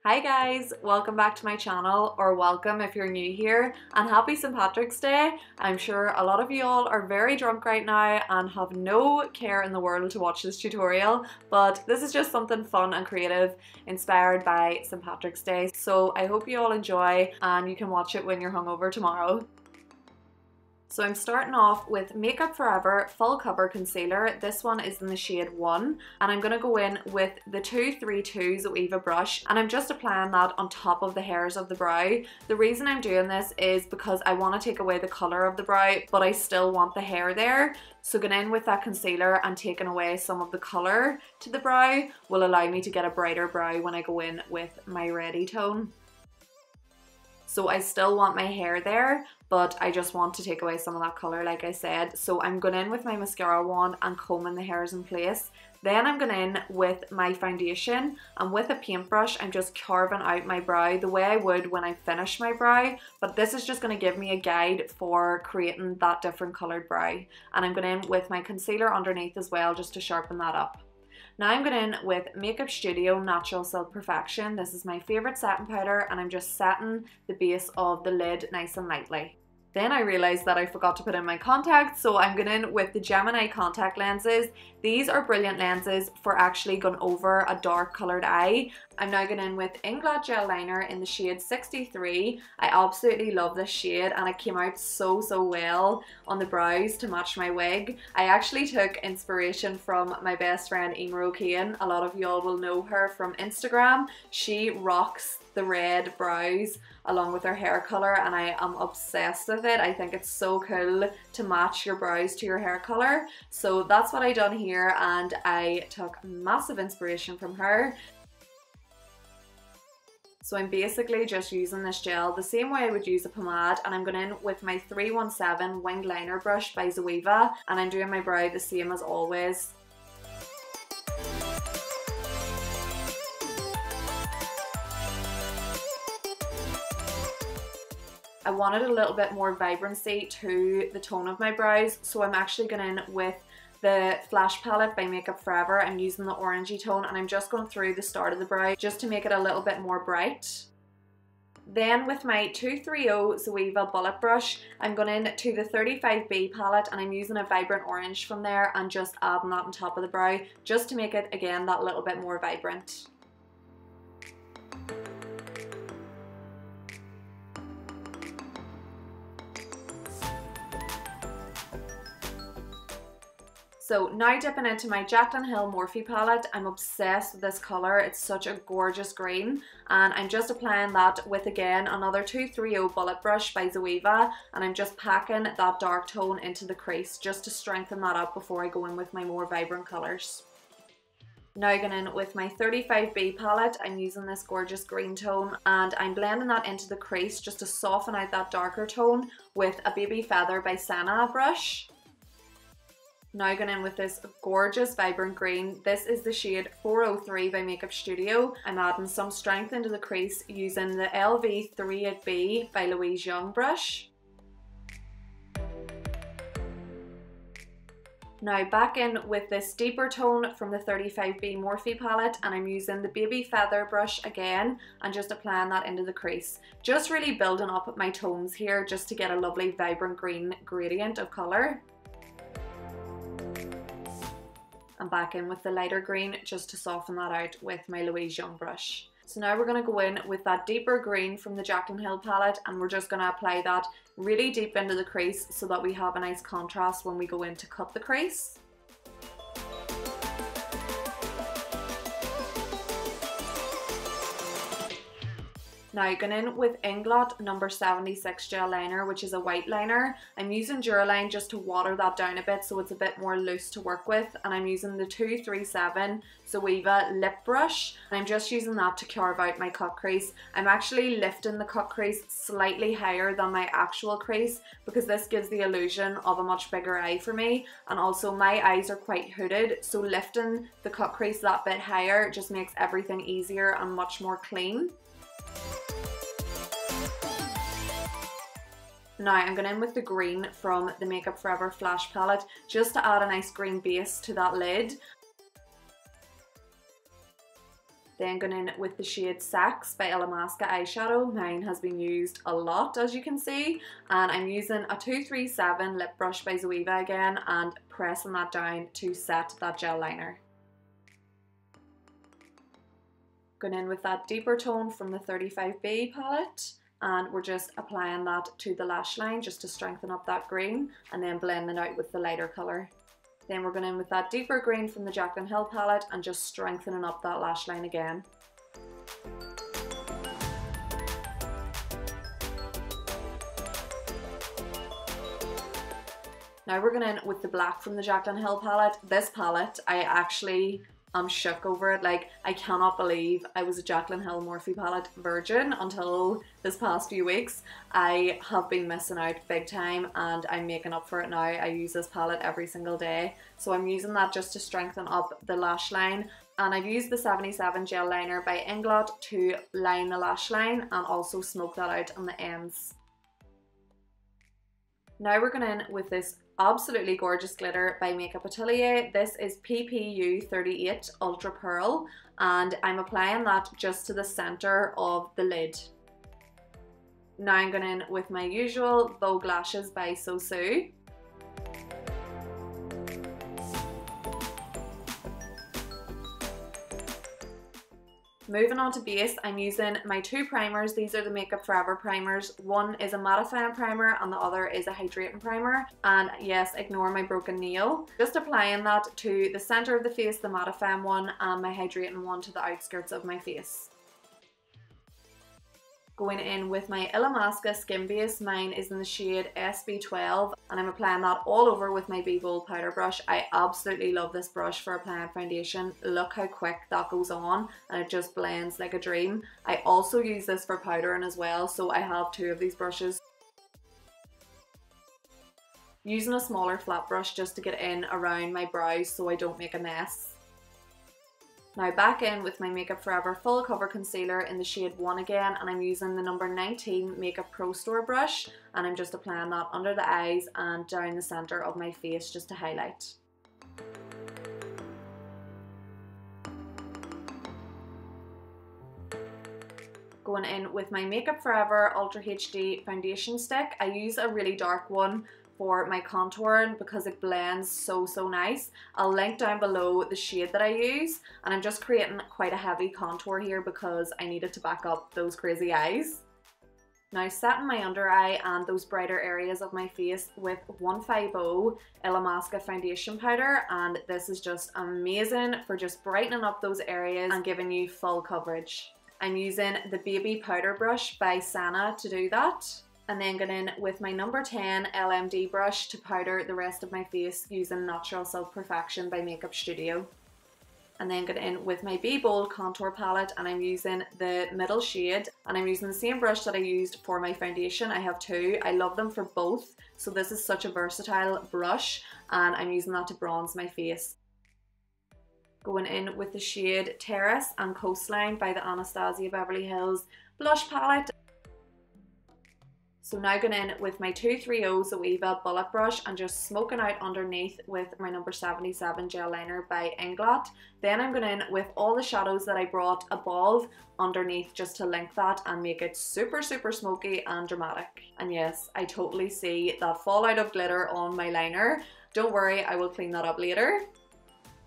Hi guys, welcome back to my channel, or welcome if you're new here, and happy St. Patrick's Day. I'm sure a lot of you all are very drunk right now and have no care in the world to watch this tutorial, but this is just something fun and creative inspired by St. Patrick's Day, so I hope you all enjoy and you can watch it when you're hungover tomorrow. So I'm starting off with Makeup Forever Full Cover Concealer. This one is in the shade 1, and I'm going to go in with the 232 Zoeva brush, and I'm just applying that on top of the hairs of the brow. The reason I'm doing this is because I want to take away the colour of the brow, but I still want the hair there. So going in with that concealer and taking away some of the colour to the brow will allow me to get a brighter brow when I go in with my Ready tone. So I still want my hair there, but I just want to take away some of that colour like I said. So I'm going in with my mascara wand and combing the hairs in place. Then I'm going in with my foundation, and with a paintbrush I'm just carving out my brow the way I would when I finish my brow, but this is just going to give me a guide for creating that different coloured brow. And I'm going in with my concealer underneath as well just to sharpen that up. Now I'm going in with Makeup Studio Natural Silk Perfection. This is my favourite setting powder, and I'm just setting the base of the lid nice and lightly. Then I realised that I forgot to put in my contacts, so I'm going in with the Gemini contact lenses. These are brilliant lenses for actually going over a dark coloured eye. I'm now going in with Inglot Gel Liner in the shade 63. I absolutely love this shade, and it came out so well on the brows to match my wig. I actually took inspiration from my best friend Emer O'Kane. A lot of y'all will know her from Instagram. She rocks the red brows along with her hair colour, and I am obsessed with it. I think it's so cool to match your brows to your hair colour. So that's what I done here, and I took massive inspiration from her. So I'm basically just using this gel the same way I would use a pomade, and I'm going in with my 317 winged liner brush by Zoeva, and I'm doing my brow the same as always. I wanted a little bit more vibrancy to the tone of my brows, so I'm actually going in with the Flash Palette by Makeup Forever. I'm using the orangey tone, and I'm just going through the start of the brow just to make it a little bit more bright. Then with my 230 Zoeva Bullet Brush, I'm going in to the 35B palette, and I'm using a vibrant orange from there and just adding that on top of the brow just to make it, again, that little bit more vibrant. So now dipping into my Jaclyn Hill Morphe palette. I'm obsessed with this colour. It's such a gorgeous green, and I'm just applying that with, again, another 230 Bullet Brush by Zoeva, and I'm just packing that dark tone into the crease just to strengthen that up before I go in with my more vibrant colours. Now going in with my 35B palette, I'm using this gorgeous green tone, and I'm blending that into the crease just to soften out that darker tone with a Baby Feather by Senna brush. Now going in with this gorgeous vibrant green. This is the shade 403 by Makeup Studio. I'm adding some strength into the crease using the LV 38B by Louise Young brush. Now back in with this deeper tone from the 35B Morphe palette, and I'm using the Baby Feather brush again and just applying that into the crease. Just really building up my tones here just to get a lovely vibrant green gradient of colour. And back in with the lighter green just to soften that out with my Louise Young brush. So now we're going to go in with that deeper green from the Jaclyn Hill palette, and we're just going to apply that really deep into the crease so that we have a nice contrast when we go in to cut the crease. Now going in with Inglot number 76 gel liner, which is a white liner. I'm using Duraline just to water that down a bit so it's a bit more loose to work with, and I'm using the 237 Zoeva lip brush, and I'm just using that to carve out my cut crease. I'm actually lifting the cut crease slightly higher than my actual crease because this gives the illusion of a much bigger eye for me, and also my eyes are quite hooded, so lifting the cut crease that bit higher just makes everything easier and much more clean. Now I'm going in with the green from the Makeup Forever Flash Palette just to add a nice green base to that lid. Then going in with the shade Sex by Illamasqua eyeshadow. Mine has been used a lot, as you can see, and I'm using a 237 lip brush by Zoeva again and pressing that down to set that gel liner. Going in with that deeper tone from the 35B palette, and we're just applying that to the lash line just to strengthen up that green, and then blending out with the lighter colour. Then we're going in with that deeper green from the Jaclyn Hill palette and just strengthening up that lash line again. Now we're going in with the black from the Jaclyn Hill palette. This palette, I'm shook over it. Like, I cannot believe I was a Jaclyn Hill Morphe palette virgin until this past few weeks. I have been missing out big time and I'm making up for it now. I use this palette every single day. So I'm using that just to strengthen up the lash line. And I've used the 77 gel liner by Inglot to line the lash line and also smoke that out on the ends. Now we're going in with this absolutely gorgeous glitter by Makeup Atelier. This is PPU 38 Ultra Pearl, and I'm applying that just to the center of the lid. Now I'm going in with my usual Vogue Lashes by Sosu. Moving on to base, I'm using my two primers. These are the Makeup Forever primers. One is a mattifying primer and the other is a hydrating primer. And yes, ignore my broken nail. Just applying that to the center of the face, the mattifying one, and my hydrating one to the outskirts of my face. Going in with my Illamasqua Skin Base. Mine is in the shade SB12 and I'm applying that all over with my Be Bold powder brush. I absolutely love this brush for applying foundation. Look how quick that goes on and it just blends like a dream. I also use this for powdering as well, so I have two of these brushes. Using a smaller flat brush just to get in around my brows so I don't make a mess. Now back in with my Makeup Forever Full Cover Concealer in the shade 1 again, and I'm using the number 19 Makeup Pro Store brush and I'm just applying that under the eyes and down the centre of my face just to highlight. Going in with my Makeup Forever Ultra HD Foundation Stick. I use a really dark one for my contouring because it blends so nice. I'll link down below the shade that I use, and I'm just creating quite a heavy contour here because I needed to back up those crazy eyes. Now setting my under eye and those brighter areas of my face with 150 Illamasqua foundation powder, and this is just amazing for just brightening up those areas and giving you full coverage. I'm using the Baby Powder Brush by Sana to do that. And then going in with my number 10 LMD brush to powder the rest of my face using Natural Silk Perfection by Makeup Studio. And then going in with my Be Bold contour palette, and I'm using the middle shade, and I'm using the same brush that I used for my foundation. I have two. I love them for both, so this is such a versatile brush and I'm using that to bronze my face. Going in with the shade Terrace and Coastline by the Anastasia Beverly Hills blush palette. So now going in with my 230 Zoeva bullet brush and just smoking out underneath with my number 77 gel liner by Inglot. Then I'm going in with all the shadows that I brought above underneath just to link that and make it super smoky and dramatic. And yes, I totally see that fallout of glitter on my liner. Don't worry, I will clean that up later.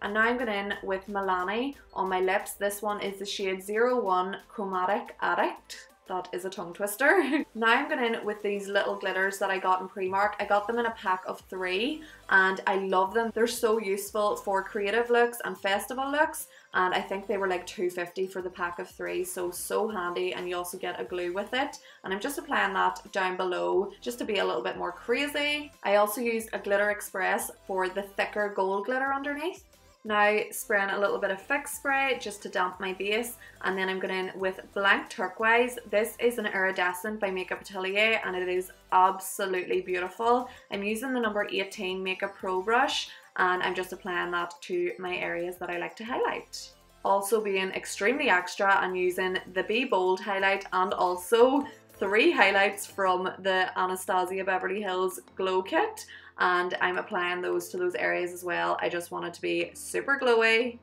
And now I'm going in with Milani on my lips. This one is the shade 01 Chromatic Addict. That is a tongue twister. Now I'm going in with these little glitters that I got in Primark. I got them in a pack of 3 and I love them. They're so useful for creative looks and festival looks, and I think they were like $2.50 for the pack of 3, so handy, and you also get a glue with it. And I'm just applying that down below just to be a little bit more crazy. I also used a Glitter Express for the thicker gold glitter underneath. Now spraying a little bit of Fix Spray just to damp my base, and then I'm going in with Blank Turquoise. This is an iridescent by Makeup Atelier and it is absolutely beautiful. I'm using the number 18 Makeup Pro brush and I'm just applying that to my areas that I like to highlight. Also being extremely extra, I'm using the Be Bold highlight and also 3 highlights from the Anastasia Beverly Hills Glow Kit, and I'm applying those to those areas as well. I just want it to be super glowy.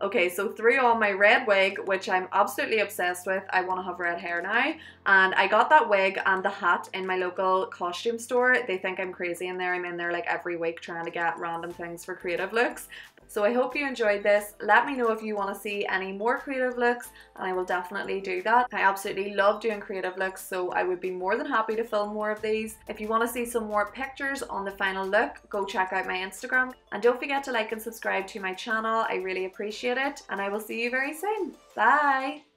Okay, so threw on my red wig, which I'm absolutely obsessed with. I want to have red hair now. And I got that wig and the hat in my local costume store. They think I'm crazy in there. I'm in there like every week trying to get random things for creative looks. So I hope you enjoyed this. Let me know if you want to see any more creative looks and I will definitely do that. I absolutely love doing creative looks, so I would be more than happy to film more of these. If you want to see some more pictures on the final look, go check out my Instagram. And don't forget to like and subscribe to my channel. I really appreciate it and I will see you very soon. Bye!